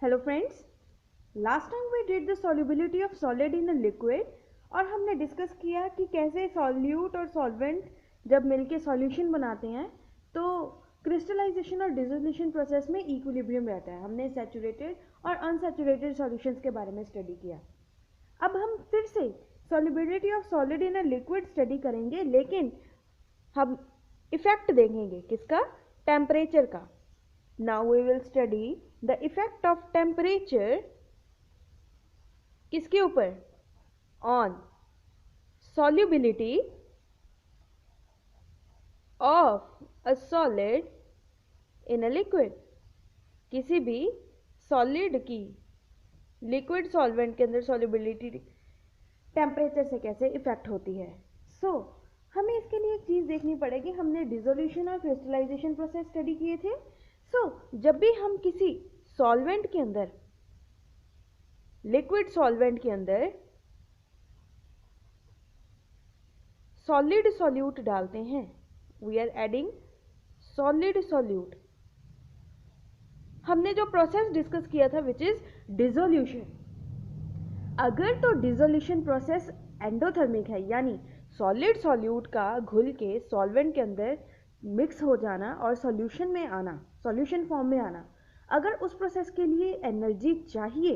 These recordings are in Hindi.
Hello friends, last time we did the solubility of solid in a liquid और हमने डिस्कस किया कि कैसे सॉल्यूट और सॉल्वेंट जब मिलके सॉल्यूशन बनाते हैं तो क्रिस्टलाइजेशन और डिसोल्यूशन प्रोसेस में इक्विलिब्रियम रहता है। हमने सैचुरेटेड और अनसैचुरेटेड सॉल्यूशंस के बारे में स्टडी किया। अब हम फिर से solubility of solid in a liquid study करेंगे, लेकिन हम इफेक्ट देखेंगे किसका? टेम्परेचर का। Now we will study the effect of temperature किसके ऊपर? On solubility of a solid in a liquid। किसी भी सॉलिड की लिक्विड सॉल्वेंट के अंदर सॉल्युबिलिटी टेम्परेचर से कैसे इफेक्ट होती है। हमें इसके लिए एक चीज़ देखनी पड़ेगी। हमने डिसोल्यूशन और क्रिस्टलाइजेशन प्रोसेस स्टडी किए थे। जब भी हम किसी सॉल्वेंट के अंदर, लिक्विड सॉल्वेंट के अंदर सॉलिड सॉल्यूट डालते हैं, we are adding solid solute. हमने जो प्रोसेस डिस्कस किया था विच इज डिसोल्यूशन। अगर तो डिसोल्यूशन प्रोसेस एंडोथर्मिक है, यानी सॉलिड सॉल्यूट का घुल के सॉल्वेंट के अंदर मिक्स हो जाना और सॉल्यूशन में आना, सॉल्यूशन फॉर्म में आना, अगर उस प्रोसेस के लिए एनर्जी चाहिए,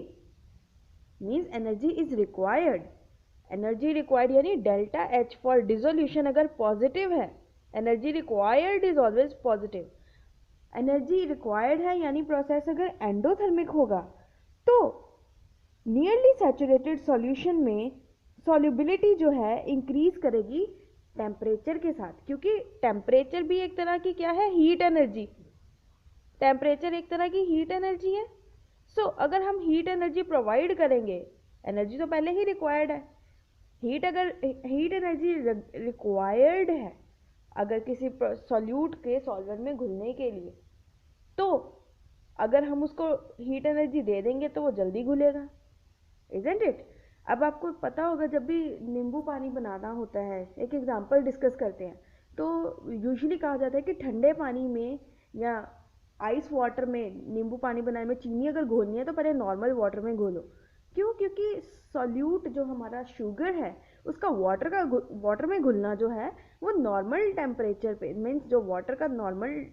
means energy is required, energy required यानी डेल्टा एच फॉर डिसोल्यूशन अगर पॉजिटिव है, energy required is always positive, energy required है यानी प्रोसेस अगर एंडोथर्मिक होगा तो नियरली सैचुरेटेड सॉल्यूशन में सॉल्युबिलिटी जो है इंक्रीज करेगी टेम्परेचर के साथ, क्योंकि टेम्परेचर भी एक तरह की क्या है? Heat energy. टेम्परेचर एक तरह की हीट एनर्जी है। अगर हम हीट एनर्जी प्रोवाइड करेंगे, एनर्जी तो पहले ही रिक्वायर्ड है, अगर हीट एनर्जी रिक्वायर्ड है अगर किसी सॉल्यूट के सॉल्वेंट में घुलने के लिए, तो अगर हम उसको हीट एनर्जी दे देंगे तो वो जल्दी घुलेगा, इजंट इट? अब आपको पता होगा जब भी नींबू पानी बनाना होता है, एक एग्जांपल डिस्कस करते हैं, तो यूजुअली कहा जाता है कि ठंडे पानी में या आइस वाटर में नींबू पानी बनाने में चीनी अगर घोलनी है तो पहले नॉर्मल वाटर में घोलो। क्यों? क्योंकि सॉल्यूट जो हमारा शुगर है उसका वाटर में घुलना जो है वो नॉर्मल टेम्परेचर पे, मीन्स जो वाटर का नॉर्मल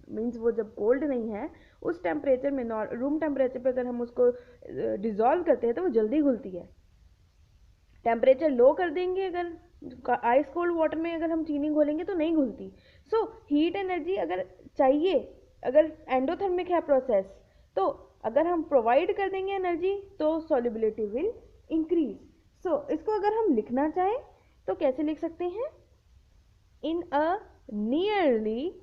मीन्स वो जब कोल्ड नहीं है उस टेम्परेचर में, रूम टेम्परेचर पे अगर हम उसको डिज़ोल्व करते हैं तो वो जल्दी घुलती है। टेम्परेचर लो कर देंगे अगर आइस कोल्ड वाटर में अगर हम चीनी घोलेंगे तो नहीं घुलती। हीट एनर्जी अगर चाहिए, अगर एंडोथर्मिक है प्रोसेस, तो अगर हम प्रोवाइड कर देंगे एनर्जी तो सॉल्युबिलिटी विल इंक्रीज। इसको अगर हम लिखना चाहें तो कैसे लिख सकते हैं? In a nearly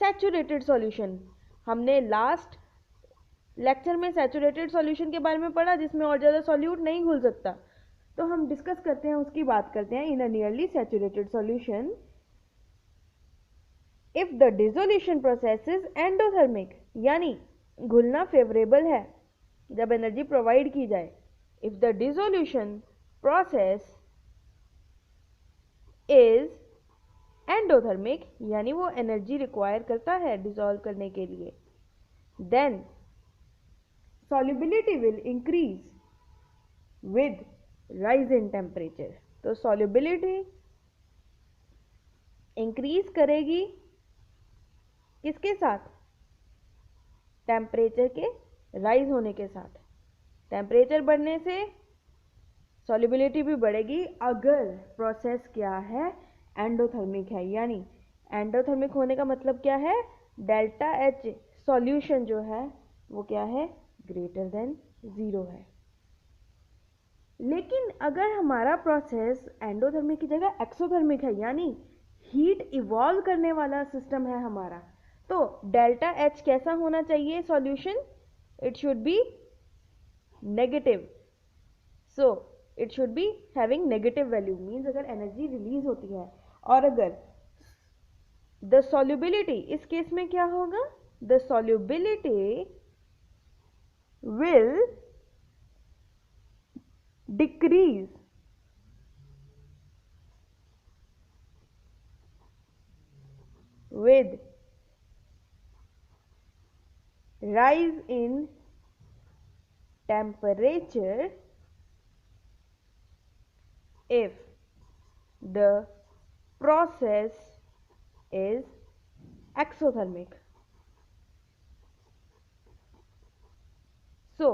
saturated solution. हमने लास्ट लेक्चर में सैचुरेटेड सॉल्यूशन के बारे में पढ़ा जिसमें और ज़्यादा सॉल्यूट नहीं घुल सकता, तो हम डिस्कस करते हैं, उसकी बात करते हैं। In a nearly saturated solution if the dissolution process is endothermic, यानी घुलना फेवरेबल है जब एनर्जी प्रोवाइड की जाए। If the dissolution process is endothermic यानी वो एनर्जी रिक्वायर करता है डिसॉल्व करने के लिए, then solubility will increase with rise in temperature। तो solubility इंक्रीज करेगी किसके साथ? टेम्परेचर के राइज होने के साथ। टेम्परेचर बढ़ने से solubility भी बढ़ेगी अगर प्रोसेस क्या है? एंडोथर्मिक है। यानी एंडोथर्मिक होने का मतलब क्या है? डेल्टा एच सॉल्यूशन जो है वो क्या है? ग्रेटर देन 0 है। लेकिन अगर हमारा प्रोसेस एंडोथर्मिक की जगह एक्सोथर्मिक है, यानी हीट इवॉल्व करने वाला सिस्टम है हमारा, तो डेल्टा एच कैसा होना चाहिए solution? It should be negative. It should be having negative value, means अगर एनर्जी रिलीज होती है और अगर द सॉल्युबिलिटी, इस केस में क्या होगा? The solubility will decrease with rise in temperature if the process is exothermic. So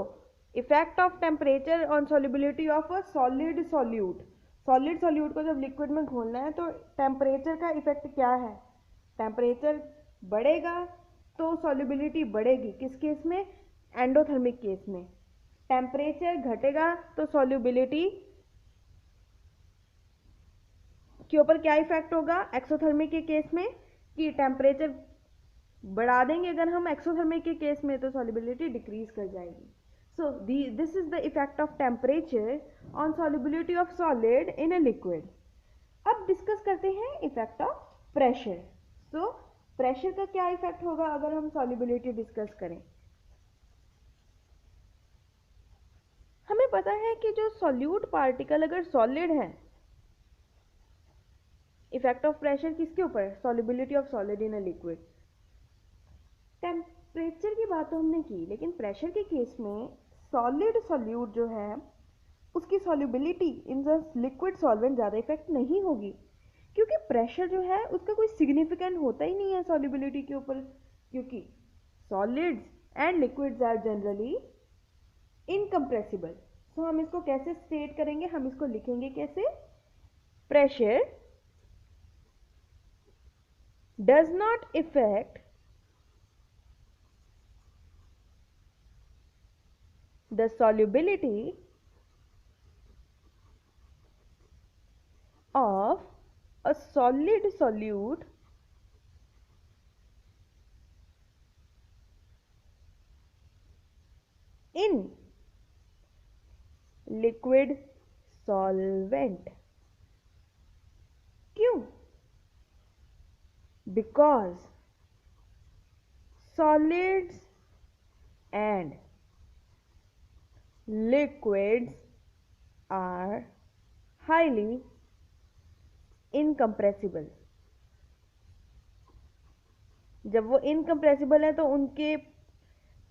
effect of temperature on solubility of a solid solute. Solid solute को जब लिक्विड में घोलना है तो टेम्परेचर का इफेक्ट क्या है? टेम्परेचर बढ़ेगा तो सॉल्युबिलिटी बढ़ेगी, किस केस में? एंडोथर्मिक केस में। टेम्परेचर घटेगा तो सॉल्युबिलिटी के ऊपर क्या इफेक्ट होगा? एक्सोथर्मिक के केस में कि टेम्परेचर बढ़ा देंगे अगर हम एक्सोथर्मिक के केस में तो सॉल्युबिलिटी डिक्रीज कर जाएगी। So this is the effect of temperature on solubility of solid in a liquid. अब डिस्कस करते हैं effect of pressure. So pressure का क्या इफेक्ट होगा अगर हम सॉल्युबिलिटी डिस्कस करें? हमें पता है कि जो सॉल्यूट पार्टिकल अगर सॉलिड है, इफेक्ट ऑफ प्रेशर किसके ऊपर? Solubility of solid in a liquid. Temperature की बात तो हमने की, लेकिन प्रेशर के केस में सॉलिड सॉल्यूट जो है उसकी solubility in the liquid solvent ज़्यादा इफेक्ट नहीं होगी, क्योंकि प्रेशर जो है उसका कोई सिग्निफिकेंट होता ही नहीं है सॉल्युबिलिटी के ऊपर, क्योंकि solids and liquids are generally incompressible. So हम इसको कैसे स्टेट करेंगे? हम इसको लिखेंगे कैसे? Pressure does not affect the solubility of a solid solute in liquid solvent. क्यों? Because solids and liquids are highly incompressible. जब वो इनकम्प्रेसिबल है तो उनके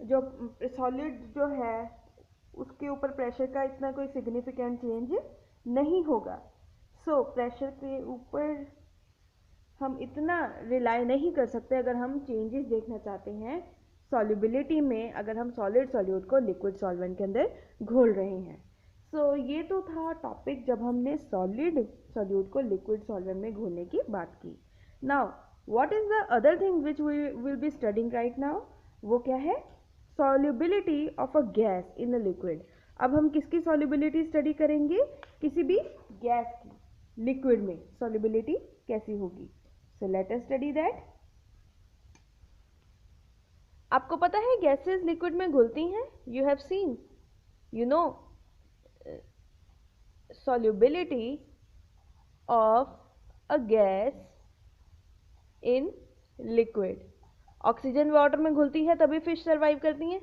जो सॉलिड जो है उसके ऊपर प्रेशर का इतना कोई सिग्निफिकेंट चेंज नहीं होगा। सो प्रेशर के ऊपर हम इतना रिलाई नहीं कर सकते अगर हम चेंजेस देखना चाहते हैं सॉल्युबिलिटी में, अगर हम सॉलिड सॉल्यूट को लिक्विड सॉल्वेंट के अंदर घोल रहे हैं। सो ये तो था टॉपिक जब हमने सॉलिड सॉल्यूट को लिक्विड सॉल्वेंट में घोलने की बात की। Now what is the other thing which we will be studying right now? वो क्या है? Solubility of a gas in a liquid. अब हम किसकी सॉल्युबिलिटी स्टडी करेंगे? किसी भी गैस की लिक्विड में सॉल्युबिलिटी कैसी होगी। So let us study that. आपको पता है गैसेस लिक्विड में घुलती हैं। You have seen, you know, solubility of a gas in liquid. Oxygen water में घुलती है तभी फिश सर्वाइव करती हैं।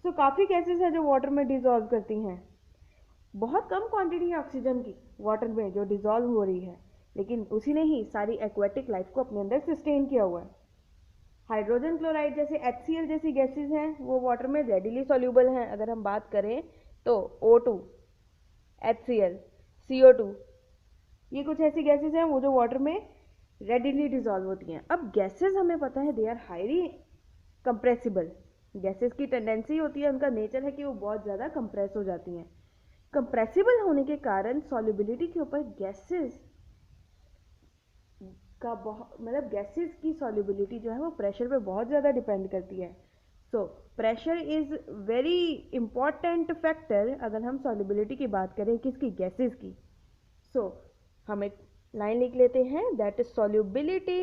सो काफ़ी गैसेस हैं जो वाटर में डिजॉल्व करती हैं। बहुत कम क्वांटिटी है ऑक्सीजन की वाटर में जो डिजॉल्व हो रही है, लेकिन उसी ने ही सारी एक्वेटिक लाइफ को अपने अंदर सस्टेन किया हुआ है। हाइड्रोजन क्लोराइड जैसे HCl जैसी गैसेस हैं वो वाटर में रेडिली सॉल्यूबल हैं। अगर हम बात करें तो O2, HCl, CO2, ये कुछ ऐसी गैसेस हैं वो जो वाटर में रेडिली डिजॉल्व होती हैं। अब गैसेस हमें पता है they are highly compressible. Gases की टेंडेंसी होती है, उनका नेचर है कि वो बहुत ज़्यादा कंप्रेस हो जाती हैं। कंप्रेसिबल होने के कारण सॉल्युबिलिटी के ऊपर गैसेस का मतलब गैसेस की सॉल्युबिलिटी जो है वो प्रेशर पे बहुत ज़्यादा डिपेंड करती है। So pressure is very important factor अगर हम सॉल्युबिलिटी की बात करें किसकी? गैसेस की। सो हम एक लाइन लिख लेते हैं, that is solubility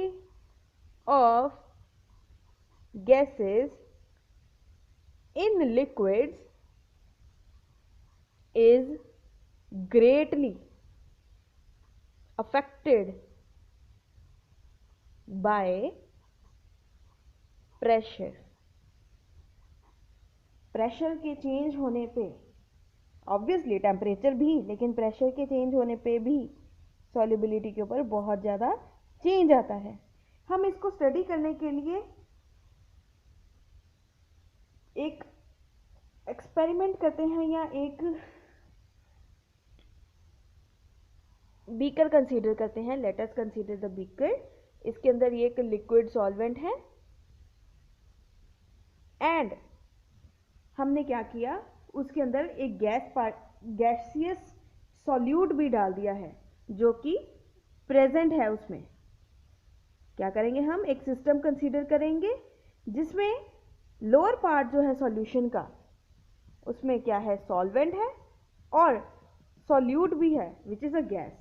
of gases in liquids is greatly affected by pressure. Pressure के चेंज होने पे, ऑब्वियसली टेम्परेचर भी, लेकिन प्रेशर के चेंज होने पे भी सॉल्युबिलिटी के ऊपर बहुत ज़्यादा चेंज आता है। हम इसको स्टडी करने के लिए एक एक्सपेरिमेंट करते हैं या एक बीकर कंसीडर करते हैं। Let us consider the beaker. इसके अंदर ये एक लिक्विड सॉल्वेंट है एंड हमने क्या किया, उसके अंदर एक गैसियस सॉल्यूट भी डाल दिया है जो कि प्रेजेंट है उसमें। क्या करेंगे हम, एक सिस्टम कंसीडर करेंगे जिसमें लोअर पार्ट जो है सॉल्यूशन का, उसमें क्या है, सॉल्वेंट है और सॉल्यूट भी है विच इज़ अ गैस।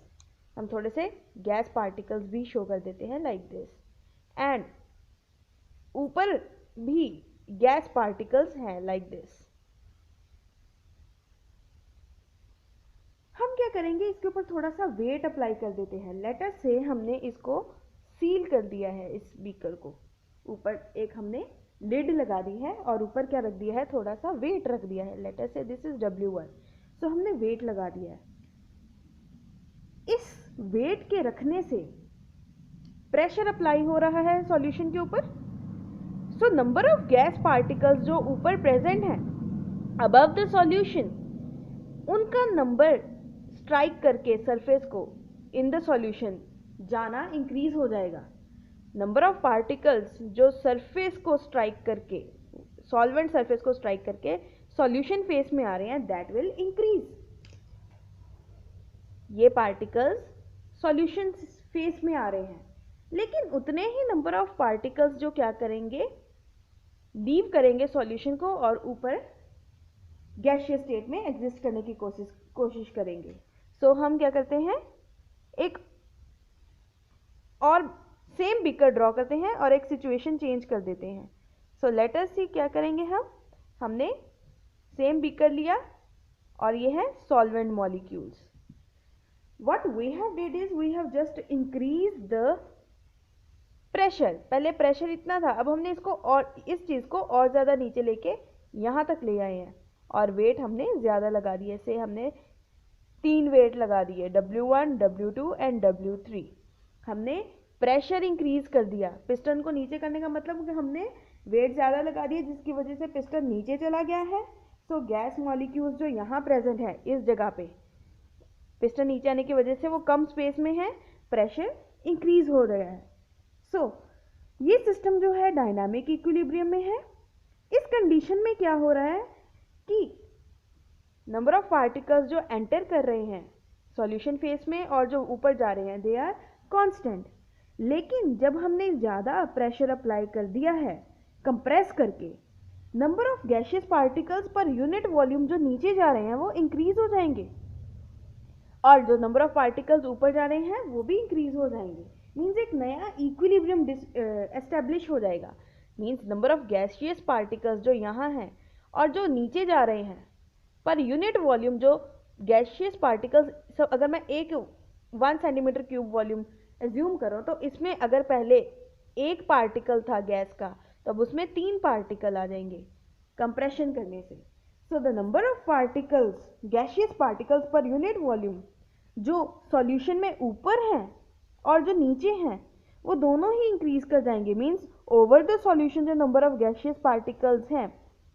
हम थोड़े से गैस पार्टिकल्स भी शो कर देते हैं लाइक दिस, एंड ऊपर भी गैस पार्टिकल्स हैं लाइक दिस। हम क्या करेंगे, इसके ऊपर थोड़ा सा वेट अप्लाई कर देते हैं। लेटर से हमने इसको सील कर दिया है, इस बीकर को ऊपर एक हमने लिड लगा दी है और ऊपर क्या रख दिया है, थोड़ा सा वेट रख दिया है। लेटर से दिस इज W1, सो हमने वेट लगा दिया है। इस वेट के रखने से प्रेशर अप्लाई हो रहा है सॉल्यूशन के ऊपर। So number of gas particles जो ऊपर प्रेजेंट है अबव द सॉल्यूशन, उनका नंबर स्ट्राइक करके सरफेस को इन द सॉल्यूशन जाना इंक्रीज हो जाएगा। नंबर ऑफ पार्टिकल्स जो सरफेस को स्ट्राइक करके, सॉल्वेंट सरफेस को स्ट्राइक करके सॉल्यूशन फेस में आ रहे हैं, दैट विल इंक्रीज। ये पार्टिकल्स सॉल्यूशन फेस में आ रहे हैं, लेकिन उतने ही नंबर ऑफ पार्टिकल्स जो क्या करेंगे, लीव करेंगे सॉल्यूशन को और ऊपर गैसियस स्टेट में एग्जिस्ट करने की कोशिश करेंगे। सो हम क्या करते हैं, एक और सेम बीकर ड्रॉ करते हैं और एक सिचुएशन चेंज कर देते हैं। सो लेट अस सी क्या करेंगे हमने सेम बीकर लिया और ये है solvent molecules. What we have did is we have just increase the pressure. पहले प्रेशर इतना था, अब हमने इसको और इस चीज को और ज्यादा नीचे लेके यहां तक ले आए हैं और वेट हमने ज्यादा लगा दिए। से हमने 3 वेट लगा दिए, W1, W2 एंड W3। हमने प्रेशर इंक्रीज कर दिया। पिस्टन को नीचे करने का मतलब कि हमने वेट ज़्यादा लगा दिया जिसकी वजह से पिस्टन नीचे चला गया है। सो गैस मॉलिक्यूल्स जो यहाँ प्रेजेंट है इस जगह पे, पिस्टन नीचे आने की वजह से वो कम स्पेस में है, प्रेशर इंक्रीज हो रहा है। सो ये सिस्टम जो है डायनामिक इक्विलिब्रियम में है। इस कंडीशन में क्या हो रहा है कि नंबर ऑफ पार्टिकल्स जो एंटर कर रहे हैं सॉल्यूशन फेस में और जो ऊपर जा रहे हैं दे आर कांस्टेंट। लेकिन जब हमने ज़्यादा प्रेशर अप्लाई कर दिया है कंप्रेस करके, number of gaseous particles per unit volume जो नीचे जा रहे हैं वो इंक्रीज हो जाएंगे और जो नंबर ऑफ पार्टिकल्स ऊपर जा रहे हैं वो भी इंक्रीज हो जाएंगे। मीन्स एक नया इक्विलिब्रियम एस्टेब्लिश हो जाएगा। Means number of gaseous particles जो यहाँ हैं और जो नीचे जा रहे हैं पर यूनिट वॉल्यूम जो गैसियस पार्टिकल्स, अगर मैं एक 1 सेंटीमीटर क्यूब वॉल्यूम एज्यूम करो तो इसमें अगर पहले एक पार्टिकल था गैस का, तब उसमें 3 पार्टिकल आ जाएंगे कंप्रेशन करने से। So the number of particles, gaseous particles per unit volume जो सॉल्यूशन में ऊपर हैं और जो नीचे हैं वो दोनों ही इंक्रीज कर जाएंगे। मीन्स ओवर द सॉल्यूशन जो नंबर ऑफ गैसियस पार्टिकल्स हैं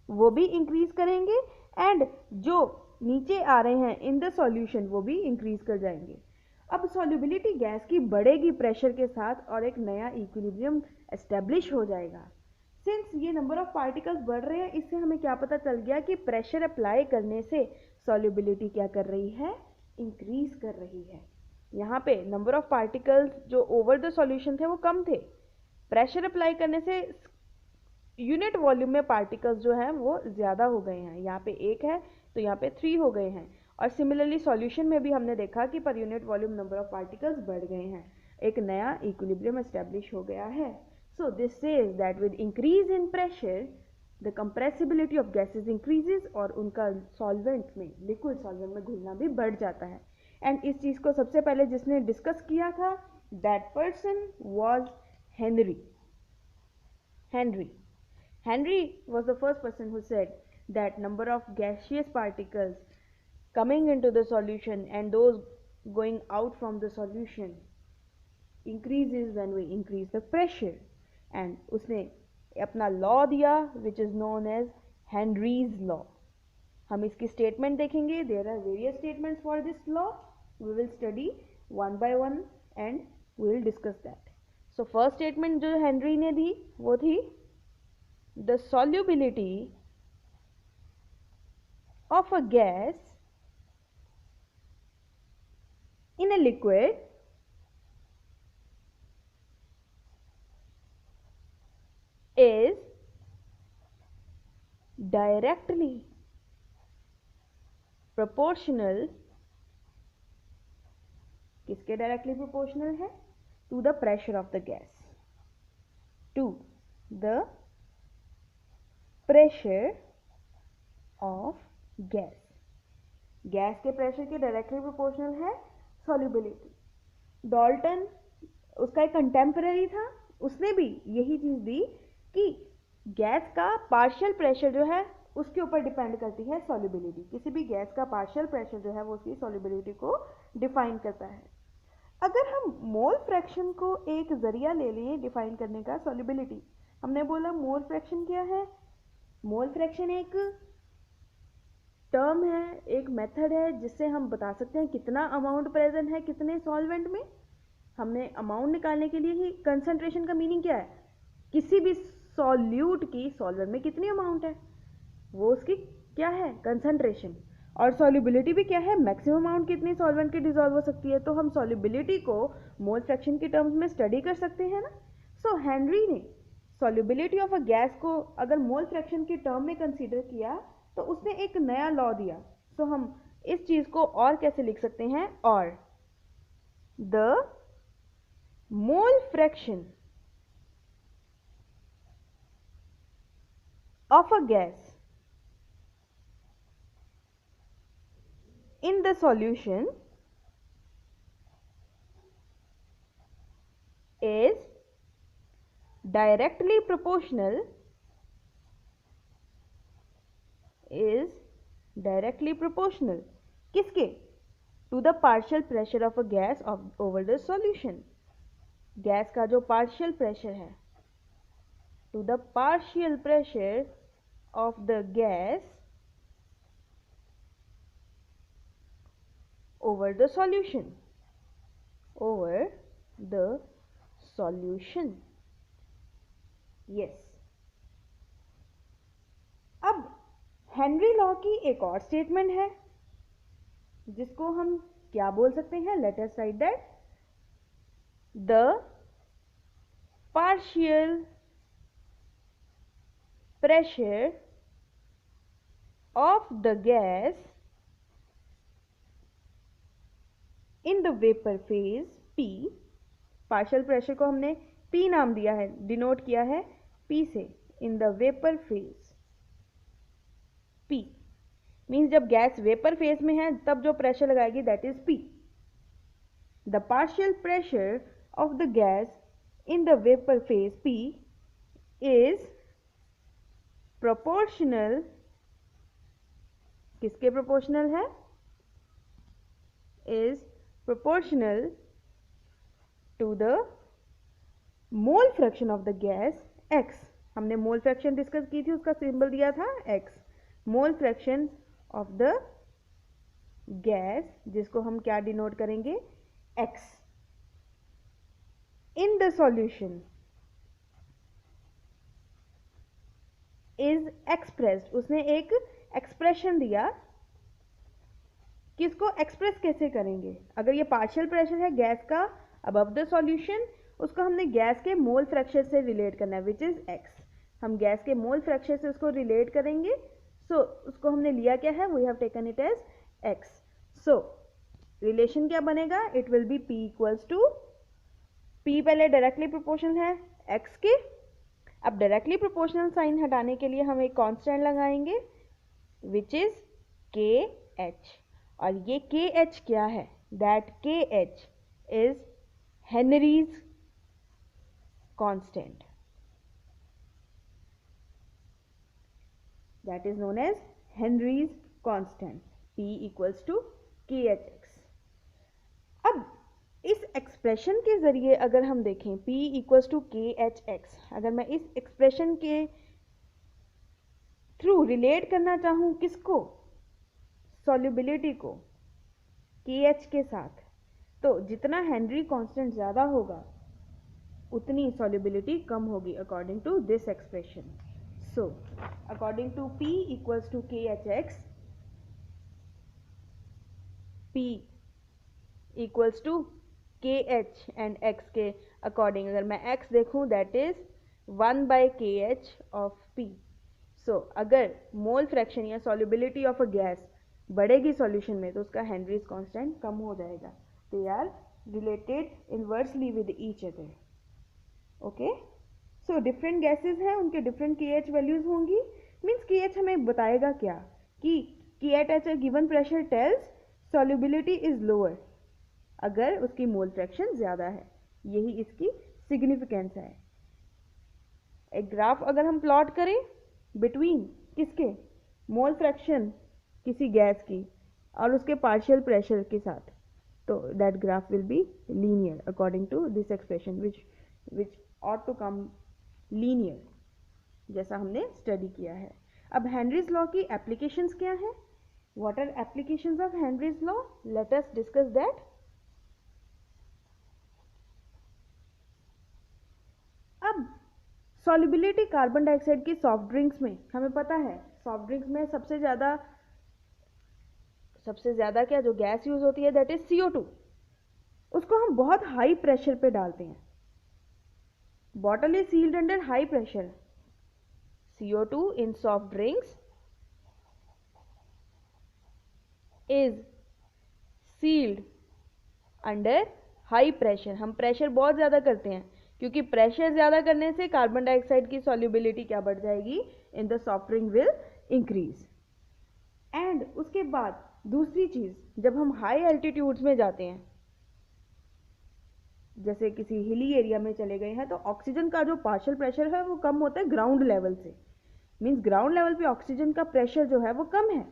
वो भी इंक्रीज करेंगे एंड जो नीचे आ रहे हैं इन द सॉल्यूशन वो भी इंक्रीज कर जाएंगे। अब सॉल्युबिलिटी गैस की बढ़ेगी प्रेशर के साथ और एक नया इक्विलिब्रियम एस्टेब्लिश हो जाएगा। सिंस ये नंबर ऑफ पार्टिकल्स बढ़ रहे हैं, इससे हमें क्या पता चल गया कि प्रेशर अप्लाई करने से सॉल्युबिलिटी क्या कर रही है, इंक्रीज कर रही है। यहाँ पे नंबर ऑफ पार्टिकल्स जो ओवर द सॉल्यूशन थे वो कम थे, प्रेशर अप्लाई करने से यूनिट वॉल्यूम में पार्टिकल्स जो हैं वो ज़्यादा हो गए हैं। यहाँ पे 1 है तो यहाँ पे 3 हो गए हैं। और सिमिलरली सॉल्यूशन में भी हमने देखा कि per unit volume number of particles बढ़ गए हैं, एक नया इक्विलिब्रियम एस्टेब्लिश हो गया है। So this says that with increase in pressure the compressibility of gases increases और उनका सॉल्वेंट में, लिक्विड सॉल्वेंट में घुलना भी बढ़ जाता है। एंड इस चीज़ को सबसे पहले जिसने डिस्कस किया था, that person was Henry. Henry was the first person who said that number of gaseous particles coming into the solution and those going out from the solution increases when we increase the pressure. And उसने अपना law दिया which is known as Henry's law. हम इसकी स्टेटमेंट देखेंगे. There are various statements for this law. We will study one by one and we will discuss that. So first statement जो हेनरी ने दी वो थी the solubility of a gas in a liquid is directly proportional. किसके डायरेक्टली प्रोपोर्शनल है? To the pressure of the gas. To the pressure of gas. Gas के प्रेशर के डायरेक्टली प्रोपोर्शनल है सॉल्युबिलिटी. डाल्टन उसका एक कंटेम्पररी था, उसने भी यही चीज दी कि गैस का पार्शियल प्रेशर जो है उसके ऊपर डिपेंड करती है सॉल्युबिलिटी. किसी भी गैस का पार्शियल प्रेशर जो है वो उसकी सॉल्युबिलिटी को डिफाइन करता है. अगर हम मोल फ्रैक्शन को एक जरिया ले लें डिफाइन करने का सॉल्युबिलिटी, हमने बोला मोल फ्रैक्शन क्या है? मोल फ्रैक्शन एक टर्म है, एक मेथड है जिससे हम बता सकते हैं कितना अमाउंट प्रेजेंट है कितने सॉल्वेंट में. हमने अमाउंट निकालने के लिए ही कंसंट्रेशन का मीनिंग क्या है? किसी भी सॉल्यूट की सॉल्वेंट में कितनी अमाउंट है वो उसकी क्या है? कंसंट्रेशन. और सॉल्युबिलिटी भी क्या है? मैक्सिमम अमाउंट कितनी सॉल्वेंट की डिसॉल्व हो सकती है. तो हम सॉल्युबिलिटी को मोल फ्रैक्शन के टर्म्स में स्टडी कर सकते हैं ना. सो हेनरी ने सॉल्युबिलिटी ऑफ अ गैस को अगर मोल फ्रैक्शन के टर्म में कंसीडर किया तो उसने एक नया लॉ दिया. सो हम इस चीज को और कैसे लिख सकते हैं? और the mole fraction of a gas in the solution is directly proportional किसके? to the partial pressure of a gas over the solution. Gas का जो पार्शियल प्रेशर है to the partial pressure of the gas over the solution. Yes. अब हेनरी लॉ की एक और स्टेटमेंट है जिसको हम क्या बोल सकते हैं? Let us right that. The partial pressure of the gas in the vapour phase P. Partial pressure को हमने P नाम दिया है, डिनोट किया है P से. In the vapour phase P means जब गैस वेपर फेज में है तब जो प्रेशर लगाएगी that is P. The partial pressure of the gas in the vapour phase P is proportional. किसके प्रोपोर्शनल है? Is proportional to the mole fraction of the gas x. हमने मोल फ्रैक्शन डिस्कस की थी, उसका सिंबल दिया था x. Mole fraction of the gas जिसको हम क्या डिनोट करेंगे? x. In the solution is expressed. उसने एक एक्सप्रेशन दिया. किसको एक्सप्रेस कैसे करेंगे? अगर ये पार्शियल प्रेशर है गैस का अबव द सॉल्यूशन, उसको हमने गैस के मोल फ्रैक्शन से रिलेट करना है विच इज x. हम गैस के मोल फ्रैक्शन से उसको रिलेट करेंगे. सो उसको हमने लिया क्या है? We have taken it as x. So relation क्या बनेगा? It will be p equals to p पहले डायरेक्टली प्रोपोर्शनल है x के. अब डायरेक्टली प्रोपोर्शनल साइन हटाने के लिए हम एक कांस्टेंट लगाएंगे विच इज kh. और ये kh क्या है? That kh is Henry's constant. That is known as Henry's constant. p equals to kh. अब इस एक्सप्रेशन के जरिए अगर हम देखें p इक्वल्स टू kh, अगर मैं इस एक्सप्रेशन के थ्रू रिलेट करना चाहूं किसको? सॉल्युबिलिटी को KH के साथ, तो जितना हेनरी कांस्टेंट ज़्यादा होगा उतनी सॉल्युबिलिटी कम होगी according to this expression. So according to P equals to KHX, P equals to KH and X के अकॉर्डिंग अगर मैं X देखूं that is 1/KH of P. सो अगर मोल फ्रैक्शन या सॉल्युबिलिटी ऑफ अ गैस बढ़ेगी सॉल्यूशन में तो उसका हेनरीज कांस्टेंट कम हो जाएगा. They are related inversely with each other. Okay, so different gases हैं, उनके डिफरेंट KH वैल्यूज होंगी. मीन्स KH हमें बताएगा क्या कि K at a given pressure tells solubility is lower अगर उसकी मोल फ्रैक्शन ज़्यादा है. यही इसकी सिग्निफिकेंस है. एक ग्राफ अगर हम प्लॉट करें बिटवीन किसके, मोल फ्रैक्शन किसी गैस की और उसके पार्शियल प्रेशर के साथ, तो that graph will be linear according to this expression which ought to come linear, जैसा हमने स्टडी किया है. अब हेनरीज लॉ की एप्लीकेशंस क्या हैं? What are applications of Henry's law? Let us discuss that. अब सॉल्युबिलिटी कार्बन डाइऑक्साइड की सॉफ्ट ड्रिंक्स में हमें पता है, सॉफ्ट ड्रिंक्स में सबसे ज़्यादा क्या जो गैस यूज होती है दैट इज CO2. उसको हम बहुत हाई प्रेशर पे डालते हैं. Bottle is sealed under high pressure. CO2 in soft drinks is sealed under high pressure. हम प्रेशर बहुत ज़्यादा करते हैं क्योंकि प्रेशर ज़्यादा करने से कार्बन डाइऑक्साइड की सॉल्युबिलिटी क्या बढ़ जाएगी, in the soft drink will increase. And उसके बाद दूसरी चीज़, जब हम हाई एल्टीट्यूड्स में जाते हैं, जैसे किसी हिली एरिया में चले गए हैं, तो ऑक्सीजन का जो पार्शियल प्रेशर है वो कम होता है ग्राउंड लेवल से. मीन्स ग्राउंड लेवल पे ऑक्सीजन का प्रेशर जो है वो कम है.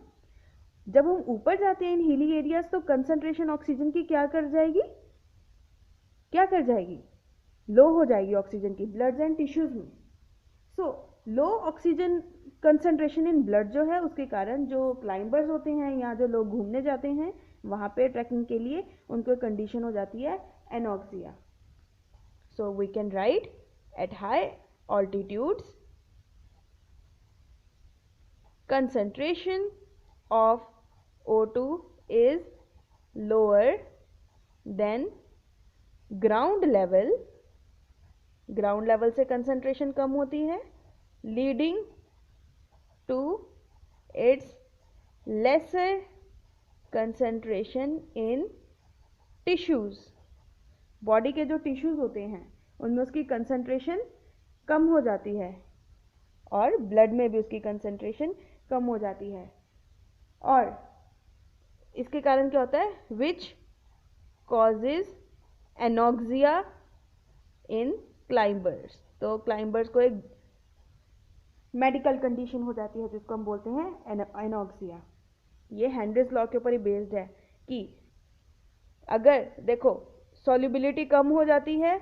जब हम ऊपर जाते हैं इन हिली एरियाज तो कंसंट्रेशन ऑक्सीजन की क्या कर जाएगी, लो हो जाएगी ऑक्सीजन की ब्लड एंड टिश्यूज में. सो लो ऑक्सीजन कंसंट्रेशन इन ब्लड जो है उसके कारण जो क्लाइंबर्स होते हैं या जो लोग घूमने जाते हैं वहाँ पे ट्रैकिंग के लिए उनको कंडीशन हो जाती है anoxia. So we can write at high altitudes concentration of O2 is lower than ground level. Ground level से कंसंट्रेशन कम होती है, leading to its lesser concentration in tissues. Body के जो टिश्यूज होते हैं उनमें उसकी कंसंट्रेशन कम हो जाती है और ब्लड में भी उसकी कंसंट्रेशन कम हो जाती है. और इसके कारण क्या होता है, which causes anoxia in climbers. तो क्लाइंबर्स को एक मेडिकल कंडीशन हो जाती है जिसको हम बोलते हैं एनॉक्सिया. ये हेनरीज लॉ के ऊपर ही बेस्ड है कि अगर देखो सॉल्युबिलिटी कम हो जाती है,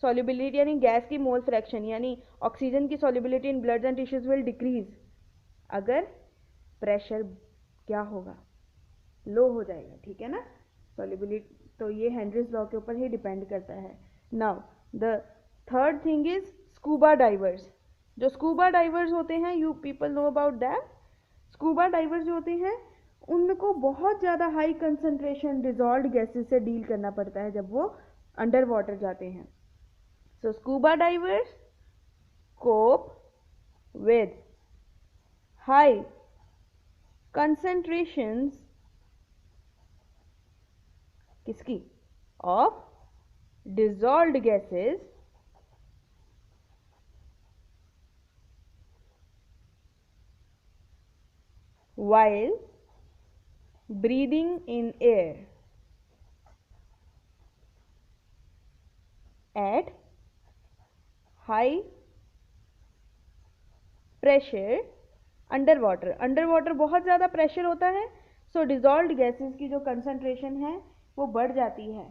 सॉल्युबिलिटी यानी गैस की मोल फ्रैक्शन यानी ऑक्सीजन की solubility in blood and tissues will decrease. अगर प्रेशर क्या होगा, लो हो जाएगा. ठीक है ना, सॉल्युबिलिटी. तो ये हेनरीज लॉ के ऊपर ही डिपेंड करता है. Now the third thing is scuba divers. जो स्कूबा डाइवर्स होते हैं, you people know about that. Scuba divers जो होते हैं उनको बहुत ज़्यादा हाई कंसंट्रेशन डिजॉल्व्ड गैसेस से डील करना पड़ता है जब वो अंडर वाटर जाते हैं. So scuba divers cope with high concentrations किसकी, of dissolved gases while breathing in air at high pressure under water. Under water बहुत ज़्यादा प्रेशर होता है, सो डिजॉल्व्ड गैसेस की जो कंसंट्रेशन है वो बढ़ जाती है.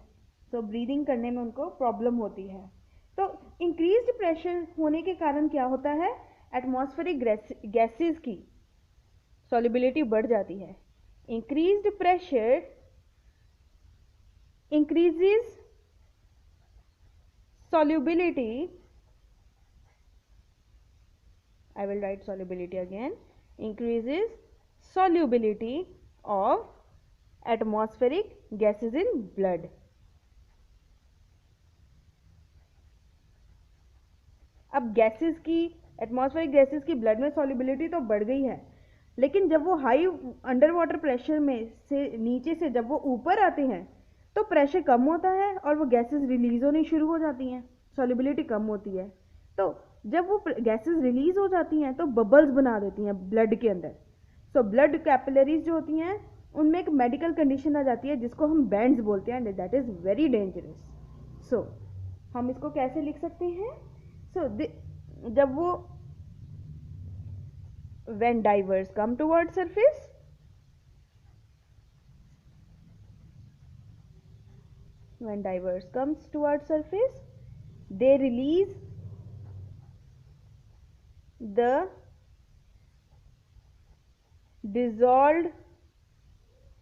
सो ब्रीदिंग करने में उनको प्रॉब्लम होती है. तो इंक्रीज्ड प्रेशर होने के कारण क्या होता है, एटमॉस्फेरिक गैसेस की सॉल्युबिलिटी बढ़ जाती है. increased pressure increases solubility. I will write solubility again. Increases solubility of atmospheric gases in blood. अब गैसेस की, एटमॉस्फेरिक गैसेस की ब्लड में सॉल्युबिलिटी तो बढ़ गई है, लेकिन जब वो हाई अंडर वाटर प्रेशर में से नीचे से जब वो ऊपर आते हैं तो प्रेशर कम होता है और वो गैसेस रिलीज होनी शुरू हो जाती हैं, सॉल्युबिलिटी कम होती है। तो जब वो गैसेस रिलीज हो जाती हैं तो बबल्स बना देती हैं ब्लड के अंदर। सो ब्लड कैपिलरीज जो होती हैं उनमें एक मेडिकल कंडीशन आ जाती है जिसको हम बैंड्स बोलते हैं, दैट इज़ वेरी डेंजरस। सो हम इसको कैसे लिख सकते हैं? सो जब वो when divers come towards surface, when divers comes towards surface, they release the dissolved